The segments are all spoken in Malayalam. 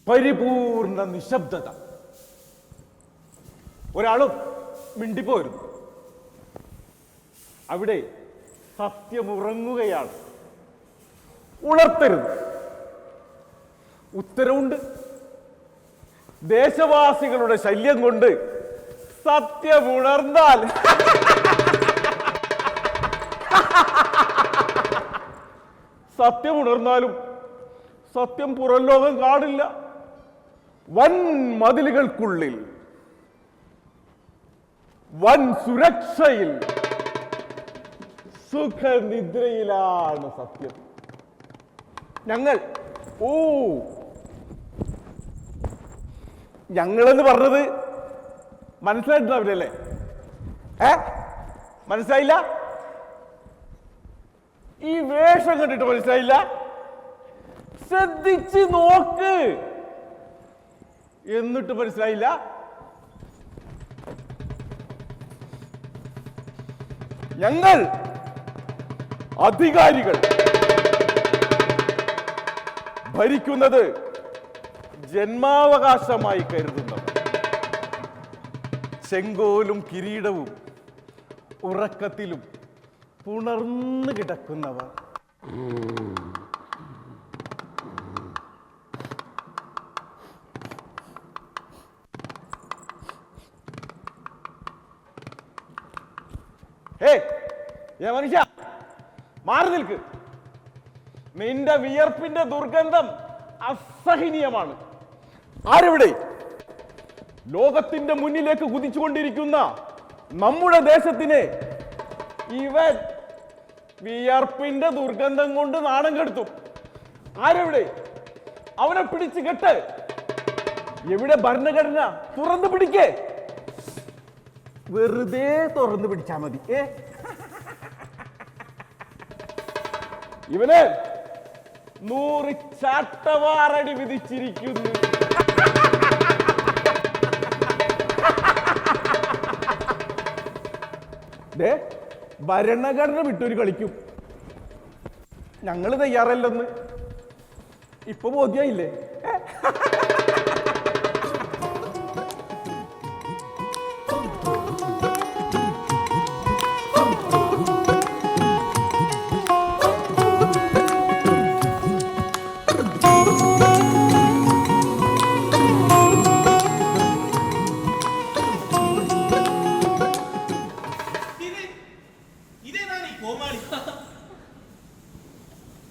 പരിപൂർണ നിശബ്ദത. ഒരാളും മിണ്ടിപ്പോയിരുന്നു. അവിടെ സത്യമുറങ്ങുകയാണ്. ഉണർത്തരുത്. ഉത്തരവുണ്ട്. ദേശവാസികളുടെ ശല്യം കൊണ്ട് സത്യമുണർന്നാൽ സത്യമുണർന്നാലും സത്യം പുറം ലോകം കാണില്ല. വൻ മതിലുകൾക്കുള്ളിൽ വൻ സുരക്ഷയിൽ സുഖനിദ്രയിലാണ് സത്യം. ഞങ്ങളെന്ന് പറഞ്ഞത് മനസ്സിലായിട്ടുണ്ടാവില്ലല്ലേ? മനസ്സിലായില്ല? ഈ വേഷം കണ്ടിട്ട് മനസ്സിലായില്ല? ശ്രദ്ധിച്ച് നോക്ക്. എന്നിട്ട് മനസ്സിലായില്ല? ഞങ്ങൾ അധികാരികൾ ഭരിക്കുന്നത് ജന്മാവകാശമായി കരുതുന്നവർ, ചെങ്കോലും കിരീടവും ഉറക്കത്തിലും പുണർന്നു കിടക്കുന്നവർ. മനുഷ്യ, മാറി നിൽക്ക്. നിന്റെ വിയർപ്പിന്റെ ദുർഗന്ധം അസഹനീയമാണ്. ആരെവിടെ? ലോകത്തിന്റെ മുന്നിലേക്ക് കുതിച്ചുകൊണ്ടിരിക്കുന്ന നമ്മുടെ ദേശത്തിനെ ഇവൻ വിയർപ്പിന്റെ ദുർഗന്ധം കൊണ്ട് നാണം കെടുത്തും. ആരെവിടെ? അവനെ പിടിച്ചു കെട്ട്. എവിടെ ഭരണഘടന? തുറന്നു പിടിക്കേ. വെറുതെ തുറന്നു പിടിച്ചാ മതി. ഇവന് 100 ചാട്ടവാറടി വിധിച്ചിരിക്കുന്നു. ഭരണഘടന വിട്ടൊരു കളിക്കും. ഞങ്ങള് തയ്യാറല്ലെന്ന് ഇപ്പൊ ബോധ്യായില്ലേ?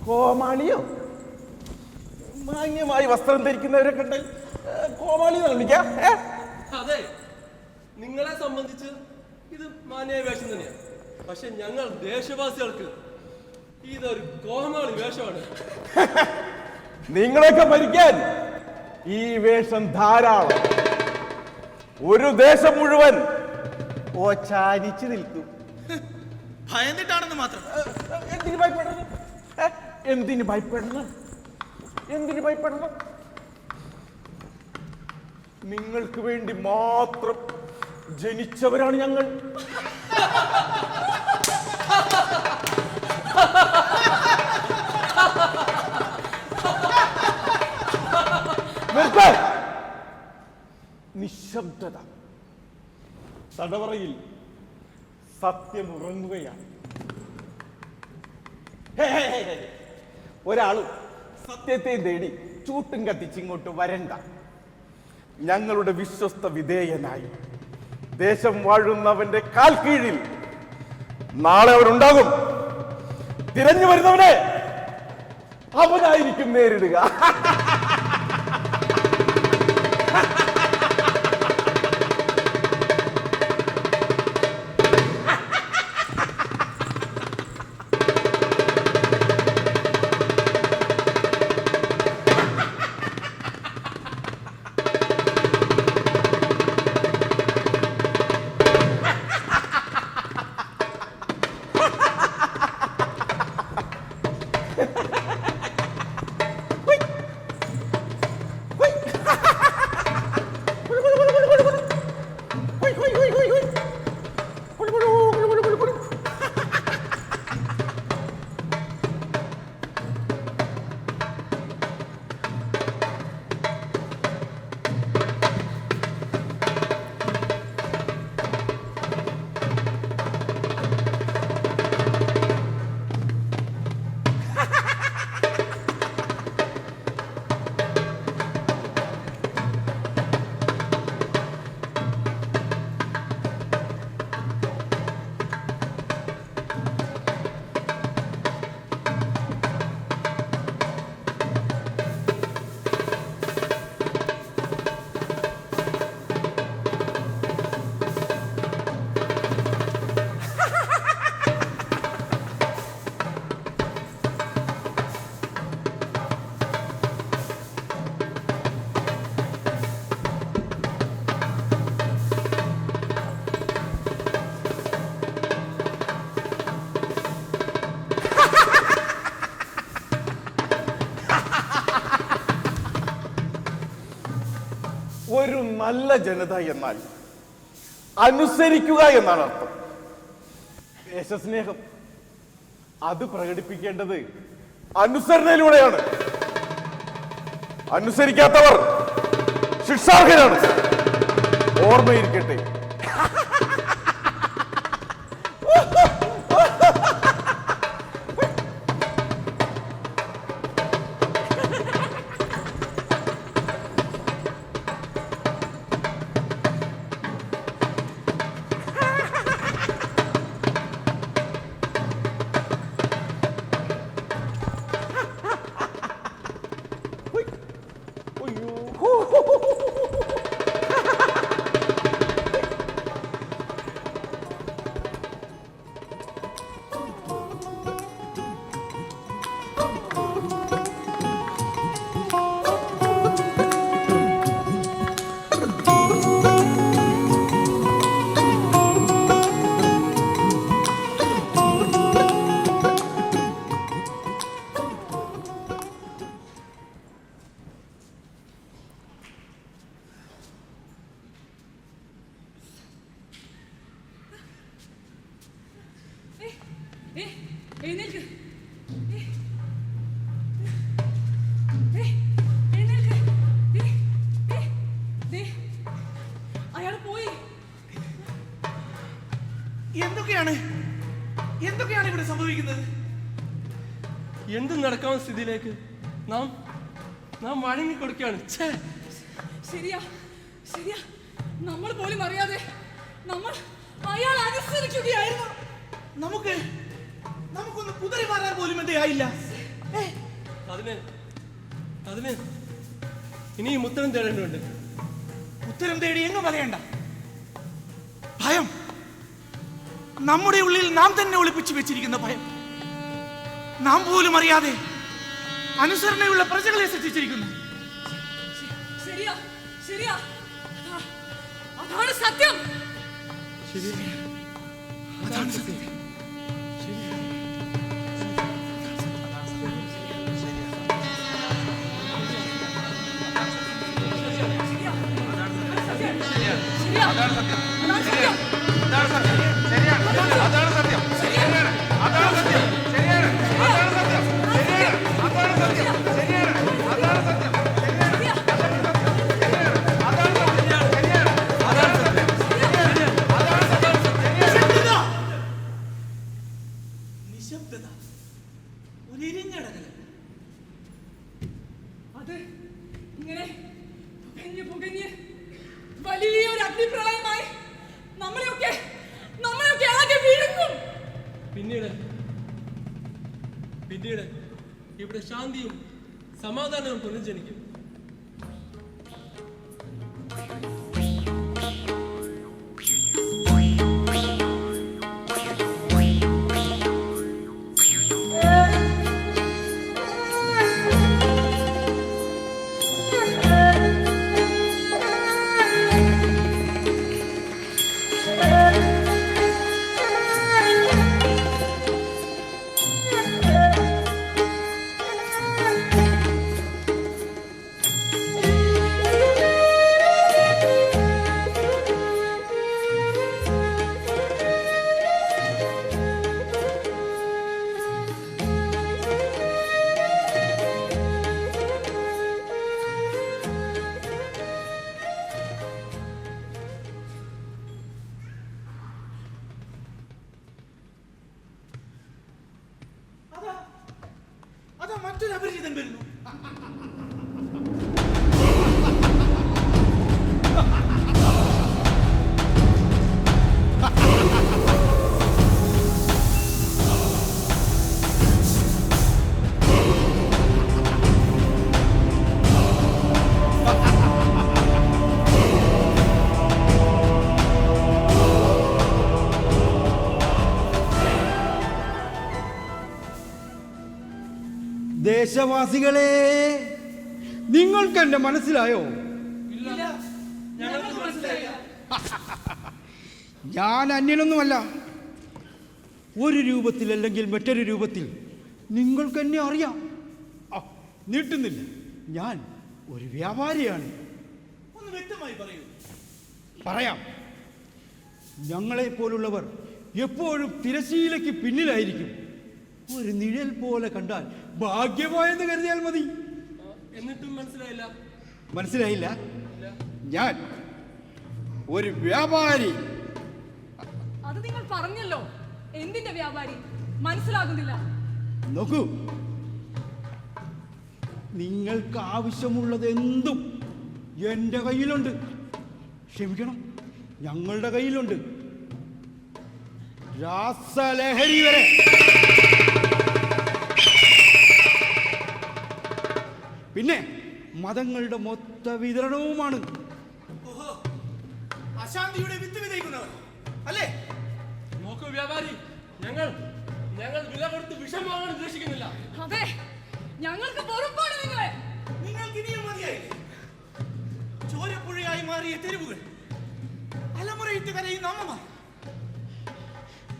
കോമാളിയോ? മാന്യമായി വസ്ത്രം ധരിക്കുന്നവരെ കണ്ട് കോമാളി എന്ന് വിളിക്കാം. അതെ, നിങ്ങളെ സംബന്ധിച്ച് ഇത് മാന്യ വേഷം തന്നെയാണ്. പക്ഷെ ഞങ്ങൾ ദേശവാസികൾക്ക് ഇതൊരു കോമാളി വേഷമാണ്. നിങ്ങളെയൊക്കെ ഭരിക്കാൻ ഈ വേഷം ധാരാളം. ഒരു ദേശം മുഴുവൻ ഓച്ചാനിച്ചു നിൽക്കും. ഭയന്നിട്ടാണെന്ന് മാത്രം. എന്തിനു ഭയപ്പെടണം? എന്തിനു ഭയപ്പെടണം? എന്തിനു ഭയപ്പെടണം? നിങ്ങൾക്ക് വേണ്ടി മാത്രം ജനിച്ചവരാണ് ഞങ്ങൾ. നിശബ്ദത. തടവറയിൽ സത്യം ഉറങ്ങുകയാണ്. ഒരാളും സത്യത്തെ തേടി ചൂട്ടും കത്തിച്ചിങ്ങോട്ട് വരണ്ട. ഞങ്ങളുടെ വിശ്വസ്ത വിധേയനായി ദേശം വാഴുന്നവന്റെ കാൽ കീഴിൽ നാളെ അവരുണ്ടാകും. തിരഞ്ഞു വരുന്നവനെ അവനായിരിക്കും നേരിടുക. ഒരു നല്ല ജനത എന്നാൽ അനുസരിക്കുക എന്നാണ് അർത്ഥം. ദേശസ്നേഹം അത് പ്രകടിപ്പിക്കേണ്ടത് അനുസരണയിലൂടെയാണ്. അനുസരിക്കാത്തവർ ശിക്ഷാർഹരാണ്. ഓർമ്മയിരിക്കട്ടെ. എന്തൊക്കെയാണ് ഇവിടെ സംഭവിക്കുന്നത്? എന്ത് നടക്കാവുന്ന സ്ഥിതിയിലേക്ക് നാം വഴങ്ങി കൊടുക്കുകയാണ്. ശരിയാ ശരിയാ, നമ്മൾ പോലും അറിയാതെ നമ്മൾ അയാൾ അനുസരിക്കുകയായിരുന്നു. നമുക്കൊന്ന് കുതിരി മാറാൻ പോലും എന്തായില്ല. അതിന് ഇനിയും ഉത്തരം തേടേണ്ടതുണ്ട്. ഉത്തരം തേടി എങ്ങ് പറയണ്ട. ഭയം, നമ്മുടെ ഉള്ളിൽ നാം തന്നെ ഒളിപ്പിച്ചു വെച്ചിരിക്കുന്ന ഭയം, നാം പോലും അറിയാതെ അനുസരണയുള്ള പ്രജകളെ സൃഷ്ടിച്ചിരിക്കുന്നു. ശരിയാ ശരിയാ, അതാണ് സത്യം. അതാണ് സത്യം. അത് ഇങ്ങനെ പുകഞ്ഞ് വലിയൊരു അഗ്നിപ്രളയമായി നമ്മളെയൊക്കെ ആകെ വിഴുങ്ങും. പിന്നീട് ഇവിടെ ശാന്തിയും സമാധാനവും പുനർജനിക്കും. അതാ മറ്റൊരു അപരിചിതൻ വരുന്നു. ദേശവാസികളെ, നിങ്ങൾക്ക് എന്നെ മനസ്സിലായോ? ഞങ്ങൾക്ക് മനസ്സിലായില്ല. ഞാൻ അന്യനൊന്നുമല്ല. ഒരു രൂപത്തിൽ അല്ലെങ്കിൽ മറ്റൊരു രൂപത്തിൽ നിങ്ങൾക്ക് എന്നെ അറിയാം. നീട്ടുന്നില്ല, ഞാൻ ഒരു വ്യാപാരിയാണ്. ഒന്ന് വ്യക്തമായി പറയൂ. പറയാം. ഞങ്ങളെപ്പോലുള്ളവർ എപ്പോഴും തിരശ്ശീലയ്ക്ക് പിന്നിലായിരിക്കും. ഒരു നിഴൽ പോലെ കണ്ടാൽ ഭാഗ്യമായെന്ന് കരുതിയാൽ മതി. എന്നിട്ടും മനസ്സിലായില്ല. മനസ്സിലായില്ല? ഞാൻ ഒരു വ്യാപാരി. അത് നിങ്ങൾ പറഞ്ഞല്ലോ. എന്തിന്റെ വ്യാപാരി? മനസ്സിലാകുന്നില്ല. നോക്കൂ, നിങ്ങൾക്ക് ആവശ്യമുള്ളത് എന്തും എൻ്റെ കയ്യിലുണ്ട്. ക്ഷമിക്കണം, ഞങ്ങളുടെ കയ്യിലുണ്ട്. രാസലഹരി വരെ. പിന്നെ മതങ്ങളുടെ മൊത്ത വിതരണവുമാണ്. ഓഹോ, അശാന്തിയുടെ വിത്ത് വിതയ്ക്കുന്നവർ അല്ലേ? നോക്കൂ വ്യാപാരി, ഞങ്ങൾ വില കൊടുത്ത് വിഷം വാങ്ങാൻ ഉദ്ദേശിക്കുന്നില്ല. അതെ, ഞങ്ങൾക്ക് പൊറുപ്പാണ് നിങ്ങളെ. നിങ്ങൾക്ക് ഇനിയും മതിയായില്ലേ? ചോരപ്പുഴയായി മാറിയ തെരുവുകൾ, അലമുറയിട്ട് കരയുന്ന അമ്മമാർ.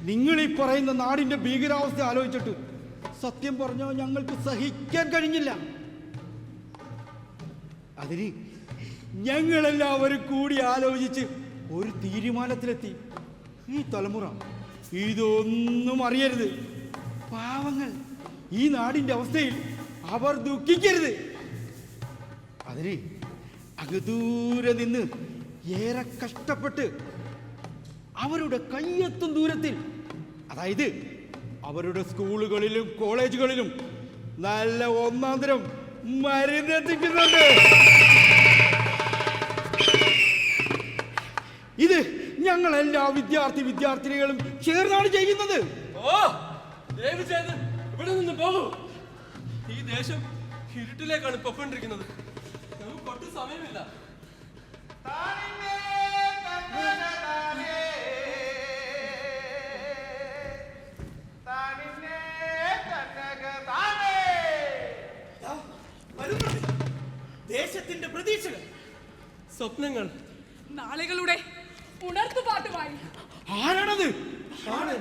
നിങ്ങൾ ഈ പറയുന്ന നാടിന്റെ ഭീകരാവസ്ഥ ആലോചിച്ചിട്ട് സത്യം പറഞ്ഞാൽ ഞങ്ങൾക്ക് സഹിക്കാൻ കഴിഞ്ഞില്ല. അതിന് ഞങ്ങളെല്ലാവരും കൂടി ആലോചിച്ച് ഒരു തീരുമാനത്തിലെത്തി. ഈ തലമുറ ഇതൊന്നും അറിയരുത്. പാവങ്ങൾ ഈ നാടിന്റെ അവസ്ഥയിൽ അവർ ദുഃഖിക്കരുത്. അതിന് അങ്ങ് ദൂരെ നിന്ന് ഏറെ കഷ്ടപ്പെട്ട് അവരുടെ കയ്യെത്തും ദൂരത്തിൽ, അതായത് അവരുടെ സ്കൂളുകളിലും കോളേജുകളിലും നല്ല ഒന്നാം തരം മരുന്നെത്തിക്കുന്നുണ്ട്. ഇത് ഞങ്ങളെല്ലാ വിദ്യാർത്ഥിനികളും ചേർന്നാണ് ചെയ്യുന്നത്. ഓ, ദയവ് ചെയ്ത് ഇവിടെ നിന്ന് പോകൂ. ഈ ദേശം ഇരുട്ടിലേക്കാണ് പൊക്കൊണ്ടിരിക്കുന്നത്. നമുക്ക് ഒട്ടും സമയമില്ല. ദേശത്തിന്റെ പ്രതീക്ഷകൾ, സ്വപ്നങ്ങൾ, നാളുകളുടെ ഉണർത്തുപാട്ടുമായി. ആരാണത്? പാട്.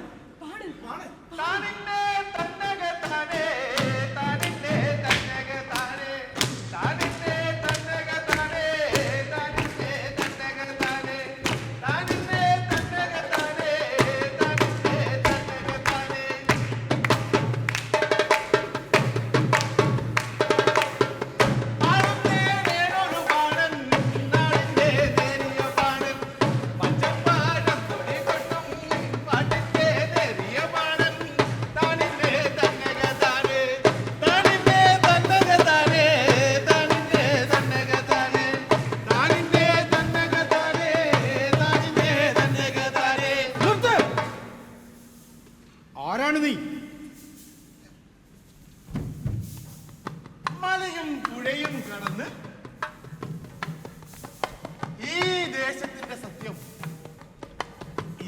ഇവിടെയും കടന്ന് ഈ ദേശത്തിന്റെ സത്യം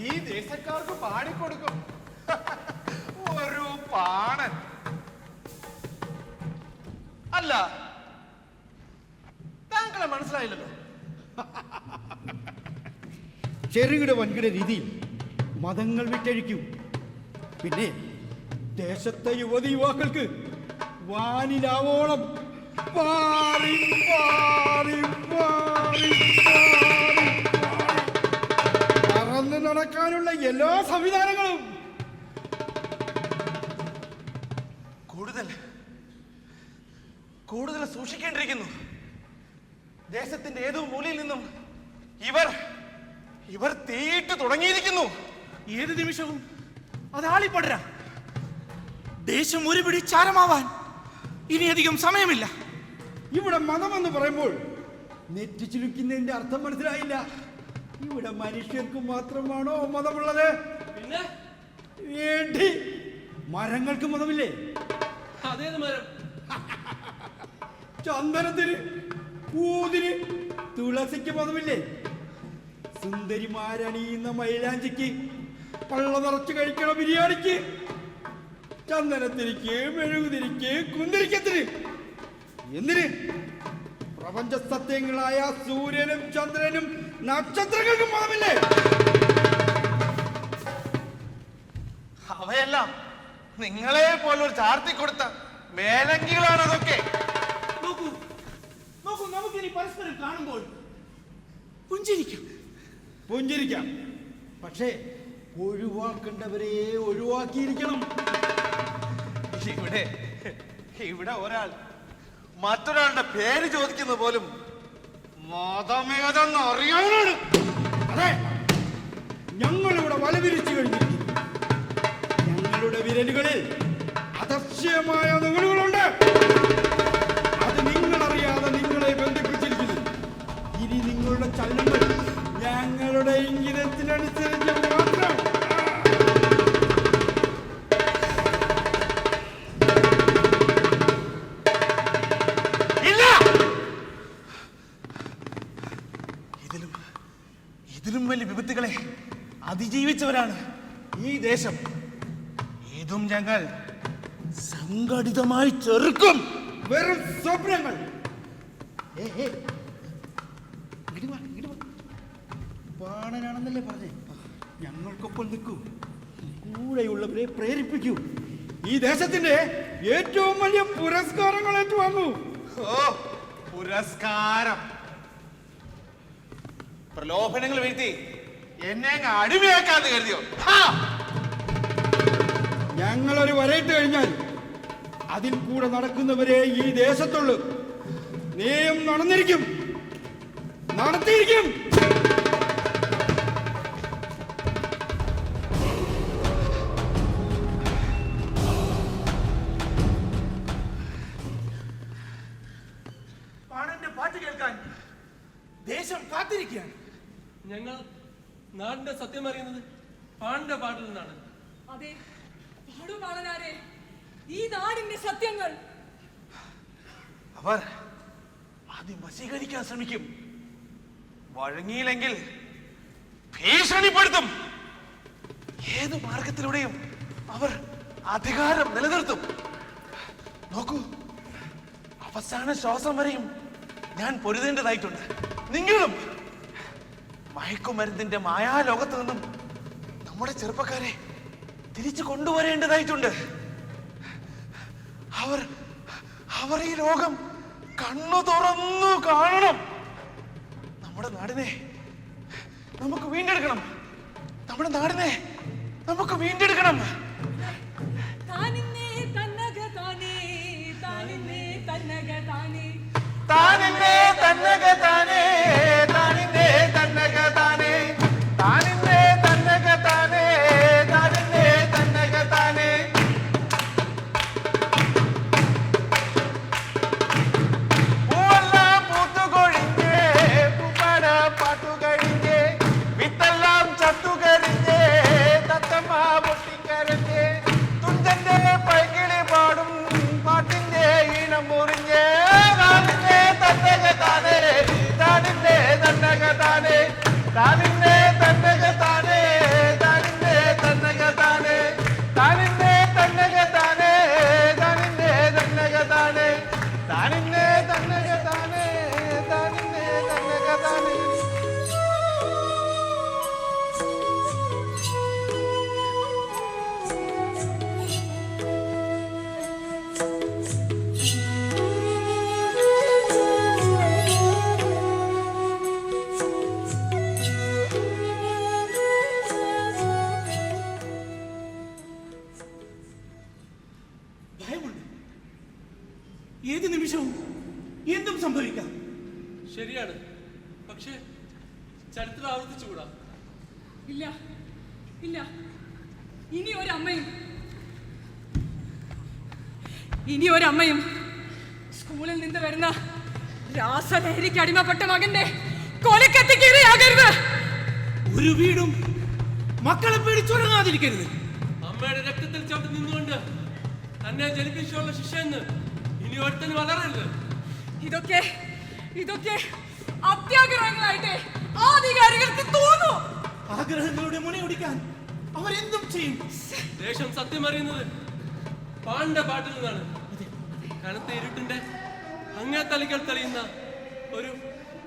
ഈ ദേശക്കാർക്ക് പാടിക്കൊടുക്കും. ഒരു പാണൻ. അല്ല, താങ്കളെ മനസ്സിലായില്ലല്ലോ. ചെറുകിട വൻകിട രീതിയിൽ മതങ്ങൾ വിറ്റഴിക്കും. പിന്നെ ദേശത്തെ യുവതി യുവാക്കൾക്ക് വാനിലാവോളം പാറി പാറി പാറി പറന്ന് നടക്കാനുള്ള എല്ലാ സംവിധാനങ്ങളും. കൂടുതൽ സൂക്ഷിക്കേണ്ടിയിരിക്കുന്നു. ദേശത്തിന്റെ ഏതോ മൂലയിൽ നിന്നും ഇവർ തീയിട്ട് തുടങ്ങിയിരിക്കുന്നു. ഏത് നിമിഷവും അതാളിപ്പടരാ. ദേശം ഒരു പിടി ചാരമാവാൻ ഇനിയധികം സമയമില്ല. ഇവിടെ മതമെന്ന് പറയുമ്പോൾ നെറ്റിച്ചുരുക്കുന്നതിന്റെ അർത്ഥം മനസ്സിലായില്ല. ഇവിടെ മനുഷ്യർക്ക് മാത്രമാണോ മതമുള്ളത്? പിന്നെ വേണ്ടി മരങ്ങൾക്ക് മതമില്ലേ? അതേത് മരം? ചന്ദനത്തിന്, ഊതിന്, തുളസിക്ക് മതമില്ലേ? സുന്ദരിമാരണിയുന്ന മൈലാഞ്ചിക്ക്, പള്ള നിറച്ച് കഴിക്കണ ബിരിയാണിക്ക്, ചന്ദനത്തിരിക്ക്, മെഴുകുതിരിക്ക്, കുന്തിരിക്കത്തിന്, എന്തിന് പ്രപഞ്ച സത്യങ്ങളായ സൂര്യനും ചന്ദ്രനും നക്ഷത്രങ്ങൾക്കും മതമില്ലേ? അവയെല്ലാം നിങ്ങളെ പോലൊരു ചാർത്തി കൊടുത്ത മേലങ്കികളാണ് അതൊക്കെ. നോക്കൂ നോക്കൂ, നമുക്കിനി പരസ്പരം കാണുമ്പോൾ പുഞ്ചിരിക്കാം. പക്ഷേ ഒഴിവാക്കേണ്ടവരെ ഒഴിവാക്കിയിരിക്കണം. ഇവിടെ ഒരാൾ മറ്റൊരാളുടെ പേര് ചോദിക്കുന്ന പോലും മതമേതെന്ന് അറിയാനാണ്. അതെ, ഞങ്ങളിവിടെ വലവിരിച്ചു കഴിഞ്ഞിരിക്കുന്നു. ഞങ്ങളുടെ വിരലുകളിൽ അദൃശ്യമായ നൂലുകളുണ്ട്. അത് നിങ്ങളറിയാതെ നിങ്ങളെ ബന്ധിപ്പിച്ചിരിക്കുന്നു. ഇനി നിങ്ങളുടെ ചലനങ്ങൾ ഞങ്ങളുടെ ഇംഗിതത്തിനനുസരിച്ച് മാത്രം. ഇതിലും വലിയ വിപത്തുകളെ അതിജീവിച്ചവരാണ് ഈ ദേശം. ഇതും ഞങ്ങൾ സംഘടിതമായി ചെറുക്കും. വെറും സ്വപ്നങ്ങൾ. പാണനാണെന്നല്ലേ പറഞ്ഞേ? ഞങ്ങൾക്കൊപ്പം നിൽക്കൂ, കൂടെയുള്ളവരെ പ്രേരിപ്പിക്കൂ. ഈ ദേശത്തിന്റെ ഏറ്റവും വലിയ പുരസ്കാരങ്ങൾ ഏറ്റുവാങ്ങൂ. പുരസ്കാരം? പ്രലോഭനങ്ങൾ വീഴ്ത്തി എന്നെ അങ്ങ് അടിമയാക്കാന്ന് കരുതിയോ? ഞങ്ങളൊരു വരയിട്ട് കഴിഞ്ഞാൽ അതിൽ കൂടെ നടക്കുന്നവരെ ഈ ദേശത്തുള്ളൂ. നീയും നടന്നിരിക്കും, നടത്തിയിരിക്കും. പാണന്റെ പാട്ട് കേൾക്കാൻ ദേശം കാത്തിരിക്കുകയാണ്. ഞങ്ങൾ നാടിന്റെ സത്യം അറിയുന്നത് പാണിന്റെ പാട്ടിൽ നിന്നാണ്. അതെ, പാടു പാടനാരെ ഈ നാടിന്റെ സത്യങ്ങൾ. അവർ ആദ്യം വശീകരിക്കാൻ ശ്രമിക്കും. വഴങ്ങിയില്ലെങ്കിൽ ഭീഷണിപ്പെടുത്തും. ഏത് മാർഗത്തിലൂടെയും അവർ അധികാരം നിലനിർത്തും. നോക്കൂ, അവസാന ശ്വാസം വരെയും ഞാൻ പൊരുതേണ്ടതായിട്ടുണ്ട്. നിങ്ങളും മയക്കുമരുന്നിന്റെ മായാലോകത്ത് നിന്നും നമ്മുടെ ചെറുപ്പക്കാരെ തിരിച്ചു കൊണ്ടുവരേണ്ടതായിട്ടുണ്ട്. അവർ ഈ ലോകം കണ്ണു തുറന്നു കാണണം. നമ്മുടെ നാടിനെ നമുക്ക് വീണ്ടെടുക്കണം. നമ്മുടെ നാടിനെ നമുക്ക് വീണ്ടെടുക്കണം. താനിന്നേ തന്നക താനേ, താനിന്നേ തന്നക താനേ, താനിന്നേ തന്നക താനേ, താനിന്നേ തന്നക താനേ, താനിന്നേ തന്നക താനേ, താനിന്നേ തന്നക താനേ. പൂവെല്ലാം പൂത്തുകൊഴിഞ്ഞേ, പൂപ്പാട പാട്ടുകഴിഞ്ഞേ, വിത്തെല്ലാം ചത്തുകരിഞ്ഞേ, തത്തമ്മ പൊട്ടിക്കരഞ്ഞേ. താനിന്നെ തന്നക താനേ താനിന്നെ തന്നക താനേ താനിന്നെ തന്നക താനേ താനിന്നെ തന്നക താനേ താനിന്നെ തന്നക താനേ താനിന്നെ തന്നക താനേ. ഭയമുണ്ട്. ഏത് നിമിഷവും എന്തും സംഭവിക്കാം. ശരിയാണ്, പക്ഷേ ചരിത്രം ആവർത്തിച്ചുകൂടാ. ഇല്ല ഇല്ല, ഇനി ഒരമ്മയും സ്കൂളിൽ നിന്ന് വരുന്ന രാസലഹരിക്ക് അടിമപ്പെട്ട മകന്റെ കൊലക്കത്തിക്ക് ഇരയാകരുത്. ഒരു വീടും മക്കളെ പേടിച്ചുറങ്ങാതിരിക്കരുത്. അമ്മയുടെ രക്തത്തിൽ ചവിട്ടി നിന്നുകൊണ്ട് തന്നെ ജനിപ്പിച്ചുള്ള ശിക്ഷയെന്ന് ഇനി ഒരുത്തന് വളരരുത്. ഇതൊക്കെ അത്യാഗ്രഹങ്ങളായിട്ട് ആധികാരികൾക്ക് തോന്നുന്നു. ആഗ്രഹങ്ങളുടെ മുനയൊടിക്കാൻ അവരെന്തും ചെയ്യും. ദേശം സത്യം അറിയുന്നത് പാണ്ട പാട്ടിൽ നിന്നാണ്. കനത്ത ഇരുട്ടിന്റെ അങ്ങേ തലികൾ തെളിയുന്ന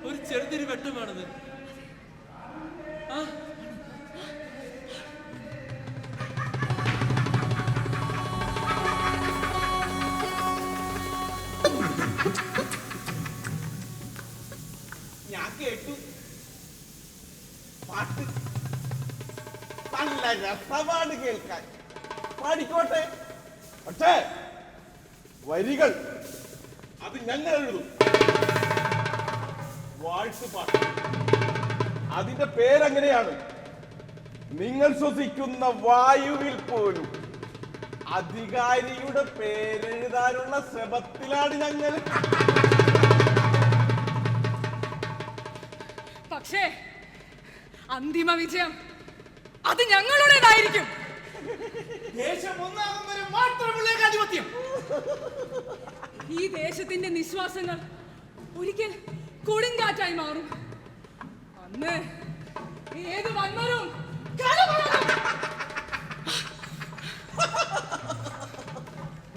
ഒരു ചെറുതിരി വെട്ടമാണത്. ഞാൻ കേട്ടു പാട്ട്, നല്ല രസമാണ് കേൾക്കാൻ. പാടിക്കോട്ടെ, പക്ഷേ വരികൾ അത് ഞങ്ങൾ എഴുതും. വാഴ്ത്തുപാട്ട് അതിന്റെ പേരെങ്ങനെയാണ്? നിങ്ങൾ ശ്വസിക്കുന്ന വായുവിൽ പോലും അധികാരിയുടെ പേരെഴുതാനുള്ള ശ്രമത്തിലാണ് ഞങ്ങൾ. പക്ഷേ അന്തിമ വിജയം അത് ഞങ്ങളുടേതായിരിക്കും. ദേശം ഒന്നാകും വരെ മാത്രമുള്ള ഏകാധിപത്യം. ഈ ദേശത്തിന്റെ നിശ്വാസങ്ങൾ ഒരിക്കൽ കൊടുങ്കാറ്റായി മാറും. അന്ന് ഏത് വന്മരും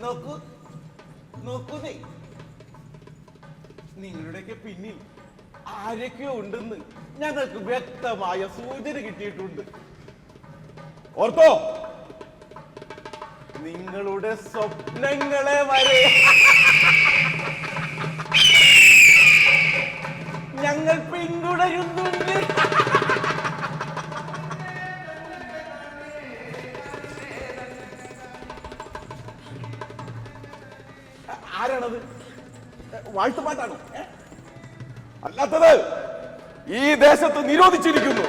നോക്കൂ, നിങ്ങളുടെയൊക്കെ പിന്നിൽ ആരൊക്കെയോ ഉണ്ടെന്ന് ഞങ്ങൾക്ക് വ്യക്തമായ സൂചന കിട്ടിയിട്ടുണ്ട്. ഓർത്തോ, നിങ്ങളുടെ സ്വപ്നങ്ങളെ വരെ ഞങ്ങൾ പിന്തുടരുന്നുണ്ട്. ആരാണത്? വാഴ്ത്തുപാട്ടാണോ? അല്ലാത്തത് ഈ ദേശത്ത് നിരോധിച്ചിരിക്കുന്നു.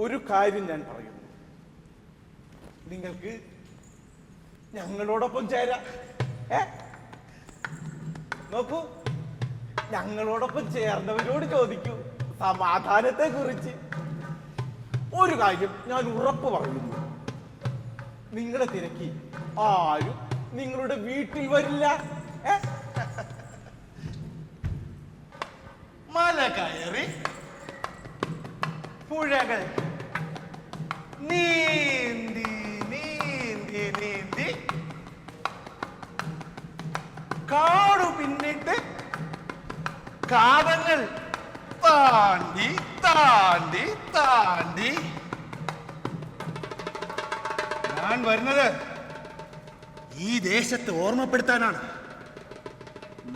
ഒരു കാര്യം ഞാൻ പറയുന്നു, നിങ്ങൾക്ക് ഞങ്ങളോടൊപ്പം ചേരാം. നോക്കൂ, ഞങ്ങളോടൊപ്പം ചേർന്നവരോട് ചോദിക്കൂ സമാധാനത്തെ കുറിച്ച്. ഒരു കാര്യം ഞാൻ ഉറപ്പ് പറയുന്നു, നിങ്ങളെ തിരക്കി ആരും നിങ്ങളുടെ വീട്ടിൽ വരില്ല. മല കയറി പുഴകൾ നീന്തി നീന്തി നീന്തി കാടു പിന്നിട്ട് കാതങ്ങൾ താണ്ടി താണ്ടി താണ്ടി ഞാൻ വരുന്നത് ഈ ദേശത്തെ ഓർമ്മപ്പെടുത്താനാണ്.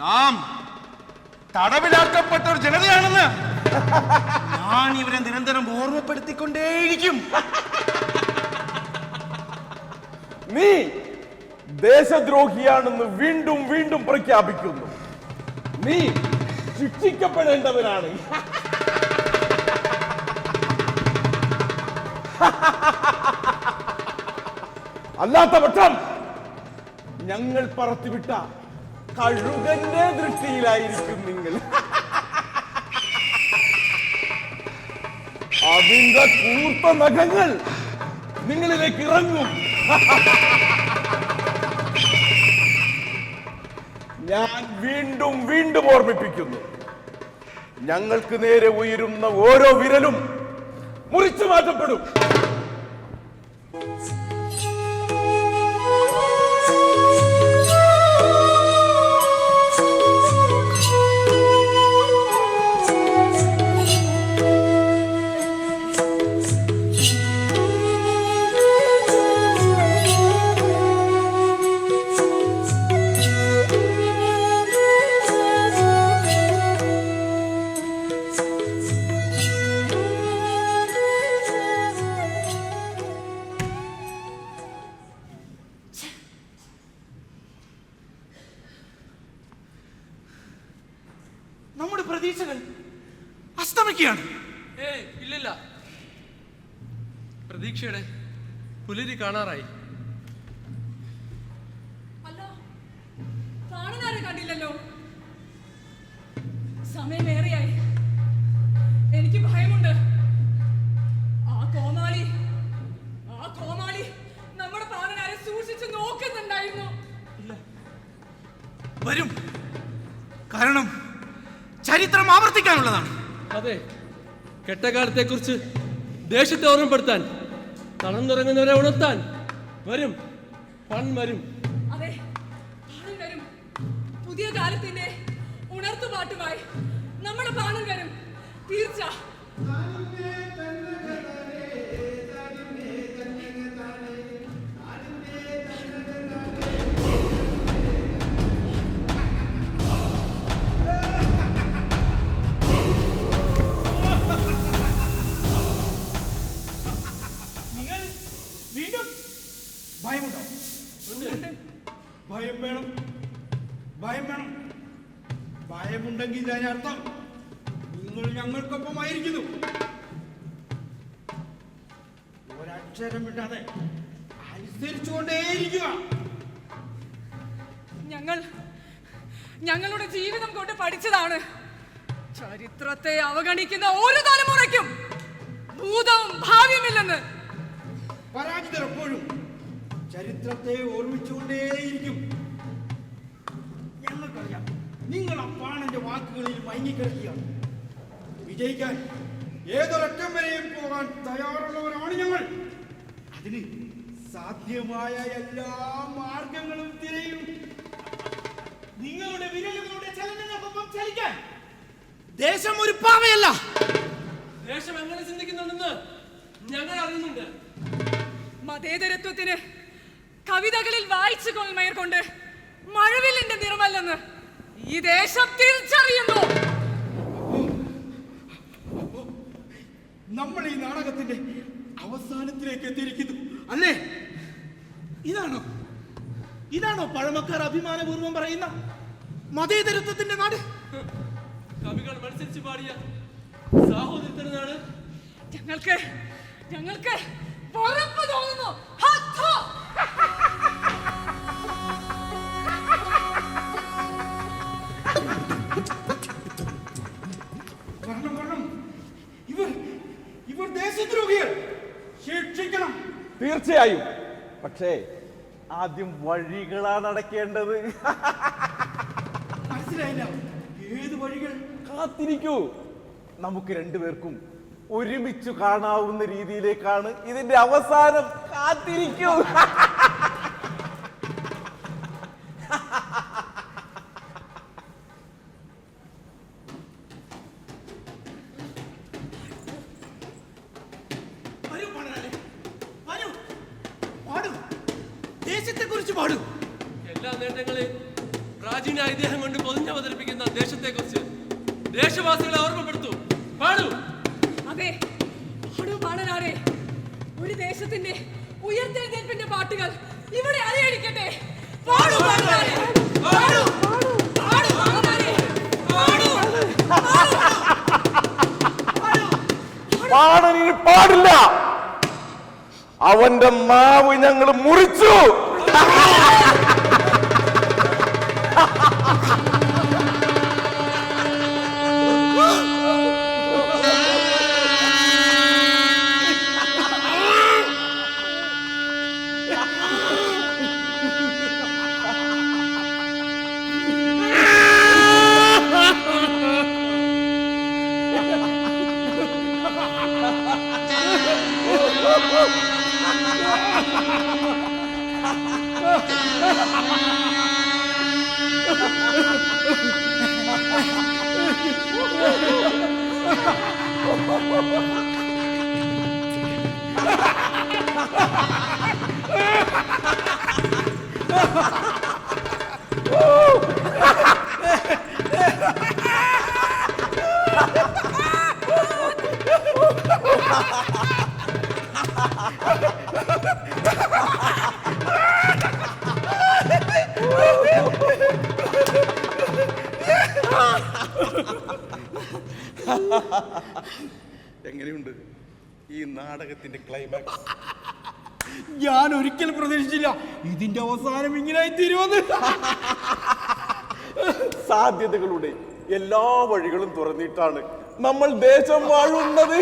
നാം തടവിലാക്കപ്പെട്ട ഒരു ജനതയാണെന്ന് ഞാൻ ഇവരെ നിരന്തരം ഓർമ്മപ്പെടുത്തിക്കൊണ്ടേയിരിക്കും. നീ ദേശദ്രോഹിയാണെന്ന് വീണ്ടും വീണ്ടും പ്രഖ്യാപിക്കുന്നു. നീ ശിക്ഷിക്കപ്പെടേണ്ടവനാണ്. അല്ലാത്ത പക്ഷം ഞങ്ങൾ പറത്തിവിട്ട കഴുകന്റെ ദൃഷ്ടിയിലായിരിക്കും നിങ്ങൾ. അതിന്റെ കൂർത്ത നഖങ്ങൾ നിങ്ങളിലേക്ക് ഇറങ്ങും. ഞാൻ വീണ്ടും വീണ്ടും ഓർമ്മിപ്പിക്കുന്നു, ഞങ്ങൾക്ക് നേരെ ഉയരുന്ന ഓരോ വിരലും മുറിച്ചു മാറ്റപ്പെടും. നമ്മുടെ പ്രതീക്ഷകൾ അസ്തമിക്കുകയാണ്. ഏയ് ഇല്ലില്ല, പ്രതീക്ഷയുടെ പുലരി കാണാറായി. അല്ല, കാണുന്നാരെ കണ്ടില്ലല്ലോ. സമയമേറെയായി. എനിക്ക് ഭയമുണ്ട്. ആ കോമാളി നമ്മുടെ പാണനാരെ സൂക്ഷിച്ചു നോക്കുന്നുണ്ടായിരുന്നു. വരും, കാരണം ചരിത്രം ആവർത്തിക്കാനുള്ളതാണ്. അതെ, കെട്ടകാലത്തെ കുറിച്ച് ദേശത്തെ ഓർമ്മപ്പെടുത്താൻ, തളർന്നുറങ്ങുന്നവരെ ഉണർത്താൻ വരും, വരും. അതെ, വരും. പുതിയ കാലത്തിന്റെ ഉണർത്തുപാട്ടുമായി നമ്മുടെ പാണൻ വരും, തീർച്ച. ഭയമുണ്ടോ? ഭയം വേണം, ഭയം വേണം. ഭയമുണ്ടെങ്കിൽ ഇതിനർത്ഥം നിങ്ങൾ ഞങ്ങൾക്കൊപ്പമായിരിക്കുന്നു. ഒരക്ഷരം വിടാതെ അനുസരിച്ചുകൊണ്ടേയിരിക്കുക. ഞങ്ങളുടെ ജീവിതം കൊണ്ട് പഠിച്ചതാണ്, ചരിത്രത്തെ അവഗണിക്കുന്ന ഒരു തലമുറയ്ക്കും ഭൂതവും ഭാവിയുമില്ലെന്ന്. പരാജിതർ എപ്പോഴും ചരിത്രത്തെ ഓർമ്മിച്ചുകൊണ്ടേയിരിക്കും. ഞങ്ങൾക്കറിയാം നിങ്ങൾ അപ്പാണന്റെ വാക്കുകളിൽ മയങ്ങിക്കിടക്കുകയാണ്. വിജയിക്കാൻ ഏതൊരറ്റം വരെയും പോകാൻ തയ്യാറുള്ളവരാണ് ഞങ്ങൾ. അതിന് സാധ്യമായ എല്ലാ മാർഗങ്ങളും തിരയും. നിങ്ങളുടെ വിരലുകളുടെ ചലനങ്ങൾക്കൊപ്പം ചലിക്കാൻ ദേശം ഒരു പാവയല്ല. ദേശം എങ്ങനെ ചിന്തിക്കുന്നുണ്ടെന്ന് ഞങ്ങൾ അറിയുന്നുണ്ട്. മതേതരത്വത്തിന് കവിതകളിൽ വായിച്ചു കൊൽമയർ കൊണ്ട് മഴവില്ലിന്റെ നിറമല്ലെന്ന് ഈ ദേശം തിരിച്ചറിയുന്നു. നമ്മൾ ഈ നാടകത്തിന്റെ അവസാനത്തിലേക്ക് എത്തിയിരിക്കുന്നു, അല്ലേ? ഇതാണോ പഴമക്കാർ അഭിമാനപൂർവ്വം പറയുന്ന മതേതരത്വത്തിന്റെ നാട്? കവികൾ മത്സരിച്ച് പാടിയ സാഹോദര്യത്തിന്റെ നാട്. ഞങ്ങൾക്ക് പൊറപ്പ് തോന്നുന്നു. ഹത്തോ! വരണം. ഇവർ ദേശദ്രോഹികൾ, ശിക്ഷിക്കണം. തീർച്ചയായും. പക്ഷേ ആദ്യം വഴികളാണ് അടയ്ക്കേണ്ടത്. മനസ്സിലായില്ല, ഏത് വഴികൾ? കാത്തിരിക്കൂ, നമുക്ക് രണ്ടുപേർക്കും ഒരുമിച്ച് കാണാവുന്ന രീതിയിലേക്കാണ് ഇതിന്റെ അവസാനം. കാത്തിരിക്കൂ. ദേശത്തെ കുറിച്ച് പാടൂ. എല്ലാ നേട്ടങ്ങളെയും പ്രാചീന ഐതിഹ്യം കൊണ്ട് പൊതിഞ്ഞവതരിപ്പിക്കുന്ന ദേശത്തെ കുറിച്ച് ദേശവാസികളെ ഓർമ്മപ്പെടുത്തൂ. പാടൂ. അതെ, പാടൂ പാടനാരെ. ഒരു ദേശത്തിന്റെ ഉയർത്തെഴുന്നേൽപ്പിന്റെ പാട്ടുകൾ ഇവിടെ അലയടിക്കട്ടെ. പാടൂ പാടനാരെ. പാടൂ പാടൂ പാടനാരെ. പാടൂ പാടനിന് പാടില്ല. അവന്റെ നാവ് ഞങ്ങൾ മുറിച്ചു. എങ്ങനെയുണ്ട് ഈ നാടകത്തിന്റെ ക്ലൈമാക്സ്? ഞാൻ ഒരിക്കലും പ്രതീക്ഷിച്ചില്ല ഇതിന്റെ അവസാനം ഇങ്ങനായി തീരുമെന്ന്. സാധ്യതകളുടെ എല്ലാ വഴികളും തുറന്നിട്ടാണ് നമ്മൾ ദേശം വാഴുന്നത്.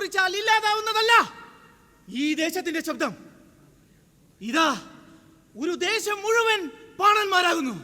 കുറിച്ചാൽ ഇല്ലാതാവുന്നതല്ല ഈ ദേശത്തിന്റെ ശബ്ദം. ഇതാ ഒരു ദേശം മുഴുവൻ പാണന്മാരാകുന്നു.